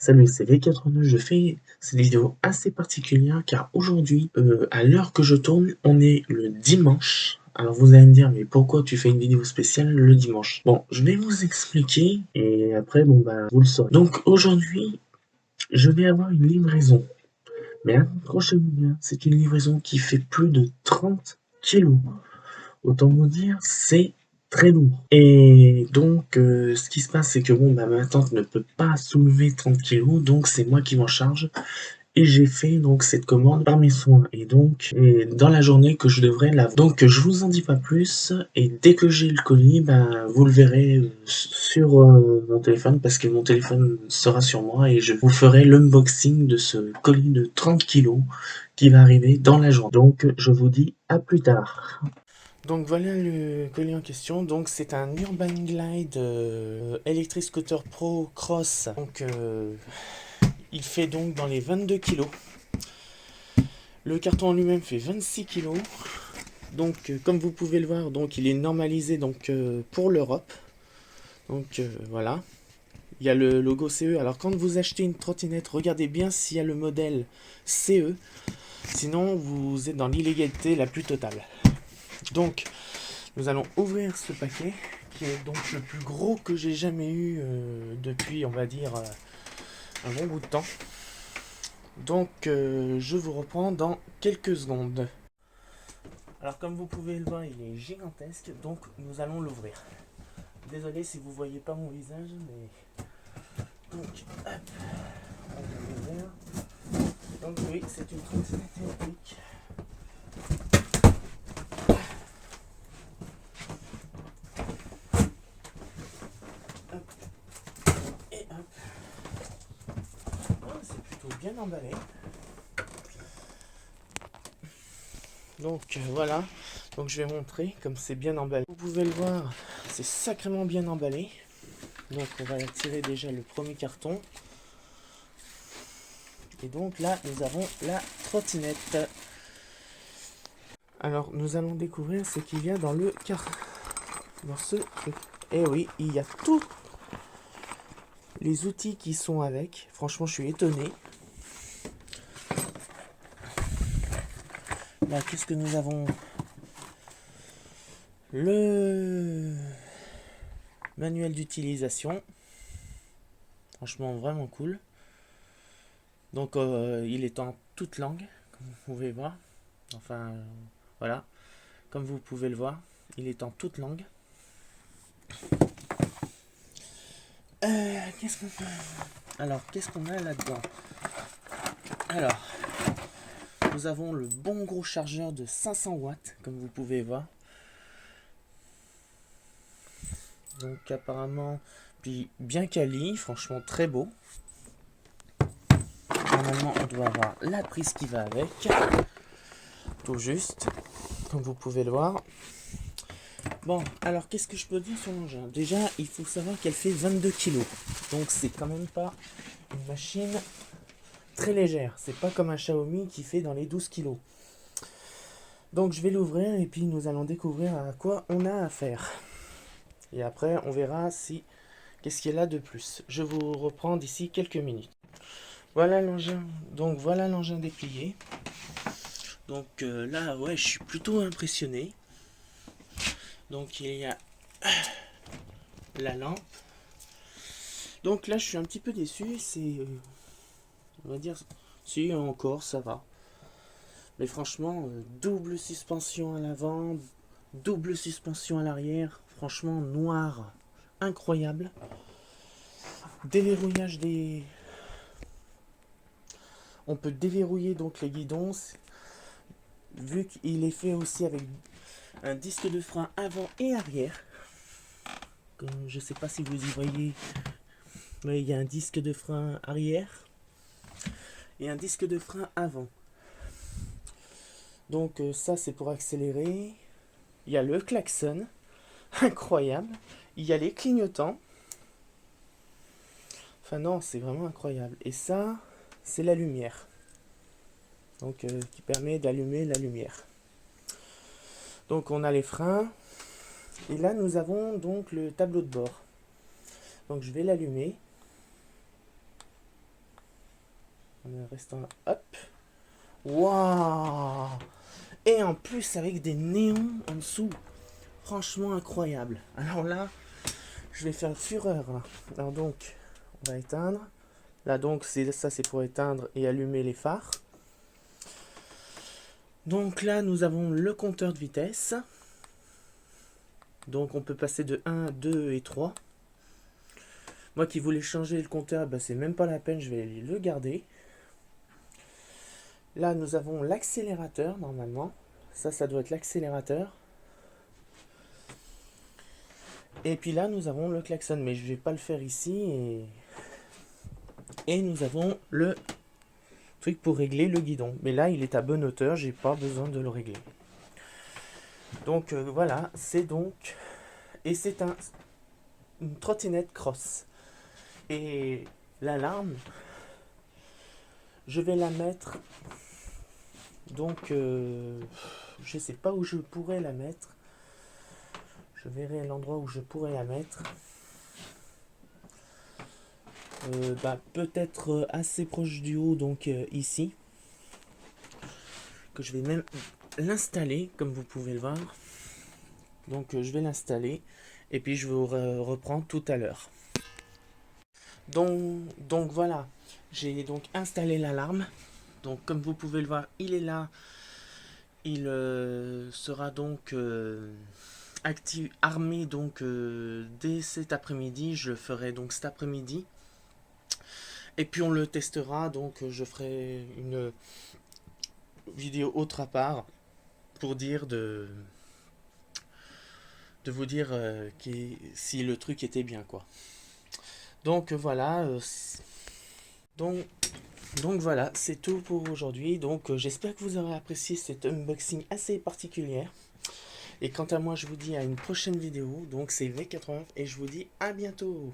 Salut, c'est V89. Je fais cette vidéo assez particulière car aujourd'hui, à l'heure que je tourne, on est le dimanche. Alors vous allez me dire, mais pourquoi tu fais une vidéo spéciale le dimanche? Bon, je vais vous expliquer et après, bon bah, vous le saurez. Donc aujourd'hui, je vais avoir une livraison. Mais accrochez-vous bien, c'est une livraison qui fait plus de 30 kilos. Autant vous dire, c'est très lourd. Et donc, ce qui se passe, c'est que bon, bah, ma tante ne peut pas soulever 30 kilos, donc c'est moi qui m'en charge. Et j'ai fait donc cette commande par mes soins. Et donc, dans la journée que je devrais la... Donc, je vous en dis pas plus. Et dès que j'ai le colis, bah, vous le verrez sur mon téléphone, parce que mon téléphone sera sur moi. Et je vous ferai l'unboxing de ce colis de 30 kilos qui va arriver dans la journée. Donc, je vous dis à plus tard. Donc voilà le colis en question. Donc c'est un Urban Glide Electric Scooter Pro Cross. Donc il fait donc dans les 22 kilos. Le carton en lui-même fait 26 kilos. Donc comme vous pouvez le voir, donc il est normalisé donc pour l'Europe. Donc voilà. Il y a le logo CE. Alors quand vous achetez une trottinette, regardez bien s'il y a le modèle CE. Sinon vous êtes dans l'illégalité la plus totale. Donc nous allons ouvrir ce paquet qui est donc le plus gros que j'ai jamais eu depuis, on va dire, un bon bout de temps. Donc, je vous reprends dans quelques secondes. Alors, comme vous pouvez le voir, il est gigantesque, donc nous allons l'ouvrir. Désolé si vous voyez pas mon visage, mais donc, hop, on va l'ouvrir. Donc oui, c'est une trottinette électrique. Hop, et hop. Oh, c'est plutôt bien emballé. Donc voilà, donc je vais montrer comme c'est bien emballé. Vous pouvez le voir, c'est sacrément bien emballé. Donc on va tirer déjà le premier carton. Et donc là, nous avons la trottinette. Alors nous allons découvrir ce qu'il y a dans le dans ce truc. Et oui, il y a tous les outils qui sont avec. Franchement, je suis étonné. Là, qu'est-ce que nous avons? Le manuel d'utilisation. Franchement, vraiment cool. Donc, il est en toute langue, comme vous pouvez voir. Enfin, voilà. Comme vous pouvez le voir, il est en toute langue. Qu'est-ce qu'on Alors, qu'est-ce qu'on a là-dedans? Alors, nous avons le bon gros chargeur de 500 watts, comme vous pouvez voir. Donc, apparemment, puis bien quali, franchement très beau. Normalement, on doit avoir la prise qui va avec. Tout juste, comme vous pouvez le voir. Bon, alors qu'est-ce que je peux dire sur l'engin? Déjà, il faut savoir qu'elle fait 22 kg. Donc, c'est quand même pas une machine très légère. C'est pas comme un Xiaomi qui fait dans les 12 kg. Donc, je vais l'ouvrir et puis nous allons découvrir à quoi on a affaire. Et après, on verra si qu'est-ce qu'il y a là de plus. Je vous reprends d'ici quelques minutes. Voilà l'engin. Donc, voilà l'engin déplié. Donc là, ouais, je suis plutôt impressionné. Donc, il y a la lampe. Donc là, je suis un petit peu déçu. C'est, on va dire, si encore, ça va. Mais franchement, double suspension à l'avant, double suspension à l'arrière. Franchement, noir, incroyable. Déverrouillage des... On peut déverrouiller donc les guidons. Vu qu'il est fait aussi avec un disque de frein avant et arrière. Je ne sais pas si vous y voyez. Oui, il y a un disque de frein arrière et un disque de frein avant. Donc ça c'est pour accélérer. Il y a le klaxon, incroyable. Il y a les clignotants. Enfin non, c'est vraiment incroyable. Et ça, c'est la lumière. Donc qui permet d'allumer la lumière. Donc on a les freins. Et là nous avons donc le tableau de bord. Donc je vais l'allumer. en restant là. Hop. Waouh! Et en plus avec des néons en dessous. Franchement incroyable. Alors là, je vais faire fureur là. Alors donc, on va éteindre. Là donc, ça c'est pour éteindre et allumer les phares. Donc là, nous avons le compteur de vitesse. Donc on peut passer de 1, 2 et 3. Moi qui voulais changer le compteur, bah, c'est même pas la peine, je vais le garder. Là, nous avons l'accélérateur normalement. Ça doit être l'accélérateur. Et puis là, nous avons le klaxon, mais je vais pas le faire ici. Et nous avons le truc pour régler le guidon. Mais là, il est à bonne hauteur, j'ai pas besoin de le régler. Donc voilà, c'est donc... Et c'est une trottinette cross. Et l'alarme, je vais la mettre... Donc, je sais pas où je pourrais la mettre. Je verrai l'endroit où je pourrais la mettre. Peut-être assez proche du haut, donc ici. Que je vais même l'installer, comme vous pouvez le voir. Donc je vais l'installer. Et puis je vous reprends tout à l'heure. Donc voilà. J'ai donc installé l'alarme. Donc comme vous pouvez le voir, il est là. Il sera donc armé donc dès cet après-midi. Je le ferai donc cet après-midi. Et puis on le testera. Donc je ferai une vidéo autre à part pour dire de vous dire si le truc était bien quoi. Donc voilà. Donc voilà, c'est tout pour aujourd'hui. Donc j'espère que vous aurez apprécié cet unboxing assez particulier. Et quant à moi, je vous dis à une prochaine vidéo. Donc c'est V89 et je vous dis à bientôt.